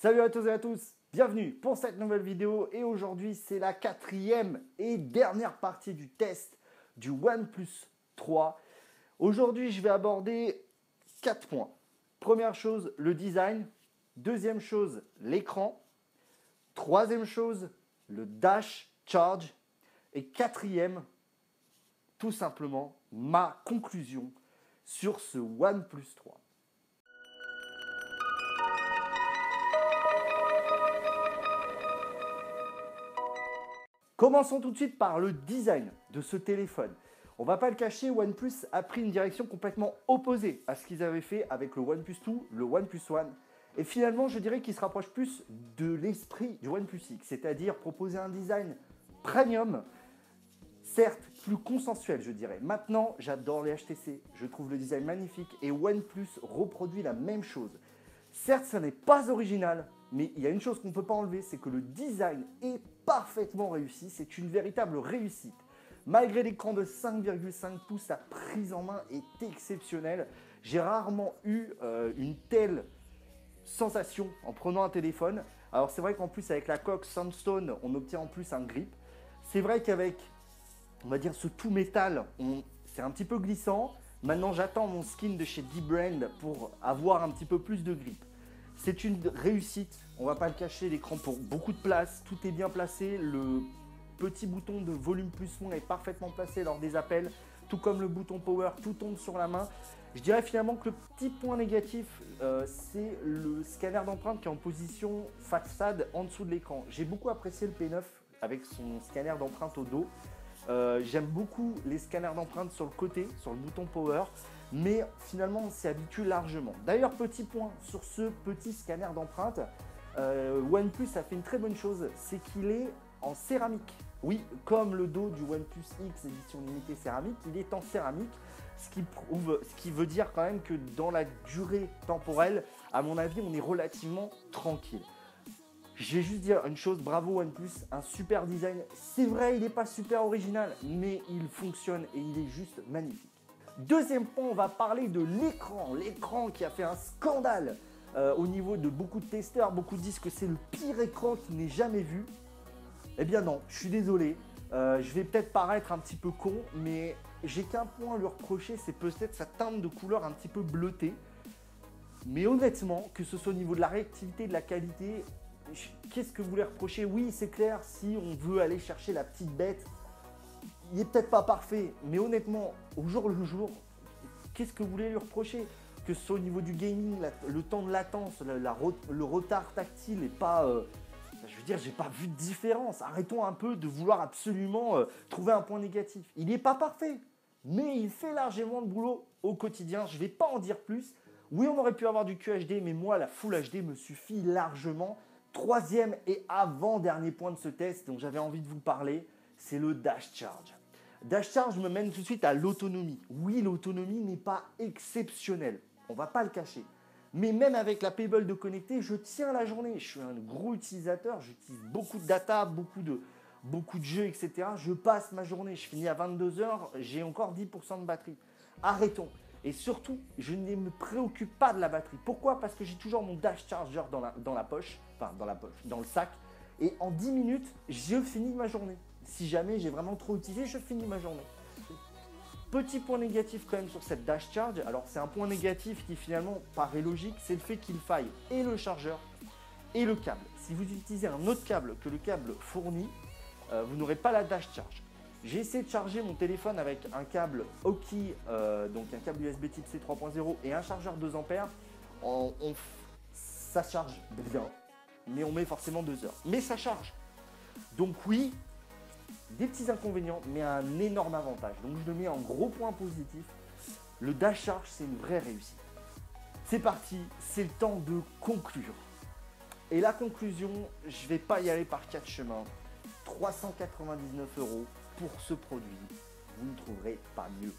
Salut à tous et à tous, bienvenue pour cette nouvelle vidéo et aujourd'hui c'est la quatrième et dernière partie du test du OnePlus 3. Aujourd'hui je vais aborder 4 points. Première chose, le design. Deuxième chose, l'écran. Troisième chose, le Dash Charge. Et quatrième, tout simplement, ma conclusion sur ce OnePlus 3. Commençons tout de suite par le design de ce téléphone. On va pas le cacher, OnePlus a pris une direction complètement opposée à ce qu'ils avaient fait avec le OnePlus 2, le OnePlus One. Et finalement, je dirais qu'il se rapproche plus de l'esprit du OnePlus X, c'est-à-dire proposer un design premium, certes plus consensuel, je dirais. Maintenant, j'adore les HTC, je trouve le design magnifique et OnePlus reproduit la même chose. Certes, ça n'est pas original, mais il y a une chose qu'on ne peut pas enlever, c'est que le design est parfaitement réussi, c'est une véritable réussite. Malgré l'écran de 5,5 pouces, sa prise en main est exceptionnelle. J'ai rarement eu une telle sensation en prenant un téléphone. Alors c'est vrai qu'en plus avec la coque Sandstone, on obtient en plus un grip. C'est vrai qu'avec, on va dire, ce tout métal, c'est un petit peu glissant. Maintenant j'attends mon skin de chez D-Brand pour avoir un petit peu plus de grip. C'est une réussite, on va pas le cacher, l'écran pour beaucoup de place, tout est bien placé, le petit bouton de volume plus-moins est parfaitement placé lors des appels, tout comme le bouton power, tout tombe sur la main. Je dirais finalement que le petit point négatif, c'est le scanner d'empreinte qui est en position façade en dessous de l'écran. J'ai beaucoup apprécié le P9 avec son scanner d'empreinte au dos. J'aime beaucoup les scanners d'empreinte sur le côté, sur le bouton power, mais finalement on s'y habitue largement. D'ailleurs, petit point sur ce petit scanner d'empreinte, OnePlus a fait une très bonne chose, c'est qu'il est en céramique. Oui, comme le dos du OnePlus X édition limitée céramique, il est en céramique, ce qui veut dire quand même que dans la durée temporelle, à mon avis, on est relativement tranquille. Je vais juste dire une chose, bravo OnePlus, un super design. C'est vrai, il n'est pas super original, mais il fonctionne et il est juste magnifique. Deuxième point, on va parler de l'écran. L'écran qui a fait un scandale au niveau de beaucoup de testeurs. Beaucoup disent que c'est le pire écran qu'ils n'aient jamais vu. Eh bien non, je suis désolé. Je vais peut-être paraître un petit peu con, mais j'ai qu'un point à lui reprocher, c'est peut-être sa teinte de couleur un petit peu bleutée. Mais honnêtement, que ce soit au niveau de la réactivité, de la qualité, qu'est-ce que vous voulez reprocher? Oui, c'est clair, si on veut aller chercher la petite bête, il n'est peut-être pas parfait, mais honnêtement, au jour le jour, qu'est-ce que vous voulez lui reprocher? Que ce soit au niveau du gaming, le temps de latence, le retard tactile n'est pas... je veux dire, j'ai pas vu de différence. Arrêtons un peu de vouloir absolument trouver un point négatif. Il n'est pas parfait, mais il fait largement le boulot au quotidien. Je ne vais pas en dire plus. Oui, on aurait pu avoir du QHD, mais moi, la Full HD me suffit largement. Troisième et avant-dernier point de ce test dont j'avais envie de vous parler, c'est le Dash Charge. Dash Charge me mène tout de suite à l'autonomie. Oui, l'autonomie n'est pas exceptionnelle, on ne va pas le cacher. Mais même avec la Pebble de connecter, je tiens la journée. Je suis un gros utilisateur, j'utilise beaucoup de data, beaucoup de jeux, etc. Je passe ma journée, je finis à 22 h, j'ai encore 10% de batterie. Arrêtons. Et surtout, je ne me préoccupe pas de la batterie. Pourquoi? Parce que j'ai toujours mon Dash Charger dans la poche, dans le sac. Et en 10 minutes, je finis ma journée. Si jamais j'ai vraiment trop utilisé, je finis ma journée. Petit point négatif quand même sur cette Dash Charge. Alors c'est un point négatif qui finalement paraît logique, c'est le fait qu'il faille et le chargeur et le câble. Si vous utilisez un autre câble que le câble fourni, vous n'aurez pas la Dash Charge. J'ai essayé de charger mon téléphone avec un câble Oki, donc un câble USB type C 3.0 et un chargeur 2 ampères. Ça charge bien, mais on met forcément 2 heures. Mais ça charge. Donc oui, des petits inconvénients, mais un énorme avantage. Donc je le mets en gros point positif. Le Dash Charge, c'est une vraie réussite. C'est parti, c'est le temps de conclure. Et la conclusion, je ne vais pas y aller par 4 chemins. 399 € pour ce produit, vous ne trouverez pas mieux.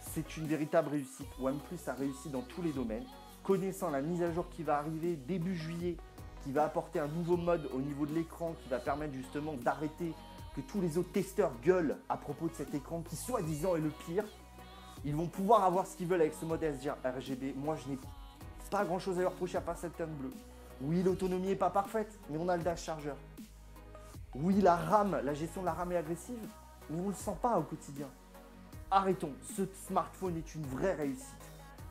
C'est une véritable réussite. OnePlus a réussi dans tous les domaines. Connaissant la mise à jour qui va arriver début juillet, qui va apporter un nouveau mode au niveau de l'écran, qui va permettre justement d'arrêter que tous les autres testeurs gueulent à propos de cet écran qui soi-disant est le pire. Ils vont pouvoir avoir ce qu'ils veulent avec ce mode RGB. Moi, je n'ai pas grand-chose à leur reprocher à part cette teinte bleue. Oui, l'autonomie n'est pas parfaite, mais on a le dash chargeur. Oui, la RAM, la gestion de la RAM est agressive, mais on ne le sent pas au quotidien. Arrêtons, ce smartphone est une vraie réussite.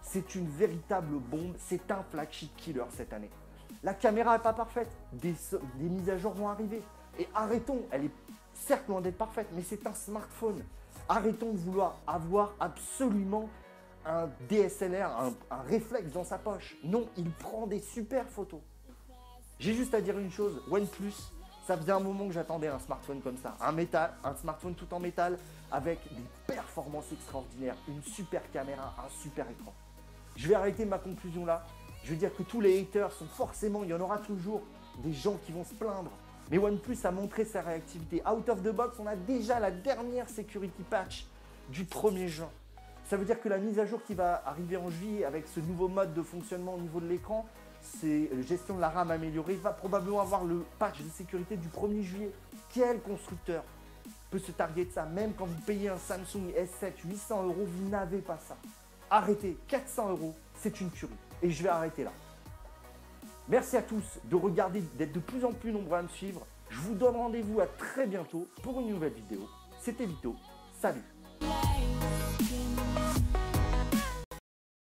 C'est une véritable bombe, c'est un flagship killer cette année. La caméra n'est pas parfaite, des mises à jour vont arriver. Et arrêtons, elle est certes loin d'être parfaite, mais c'est un smartphone. Arrêtons de vouloir avoir absolument un DSLR, un réflexe dans sa poche. Non, il prend des super photos. J'ai juste à dire une chose, OnePlus, ça faisait un moment que j'attendais un smartphone comme ça. Un smartphone tout en métal avec des performances extraordinaires, une super caméra, un super écran. Je vais arrêter ma conclusion là. Je veux dire que tous les haters sont forcément, il y en aura toujours des gens qui vont se plaindre. Mais OnePlus a montré sa réactivité. Out of the box, on a déjà la dernière security patch du 1er juin. Ça veut dire que la mise à jour qui va arriver en juillet avec ce nouveau mode de fonctionnement au niveau de l'écran, c'est gestion de la RAM améliorée, va probablement avoir le patch de sécurité du 1er juillet. Quel constructeur peut se targuer de ça? Même quand vous payez un Samsung S7 800 €, vous n'avez pas ça. Arrêtez, 400 €, c'est une tuerie. Et je vais arrêter là. Merci à tous de regarder, d'être de plus en plus nombreux à me suivre. Je vous donne rendez-vous à très bientôt pour une nouvelle vidéo. C'était Vito, salut!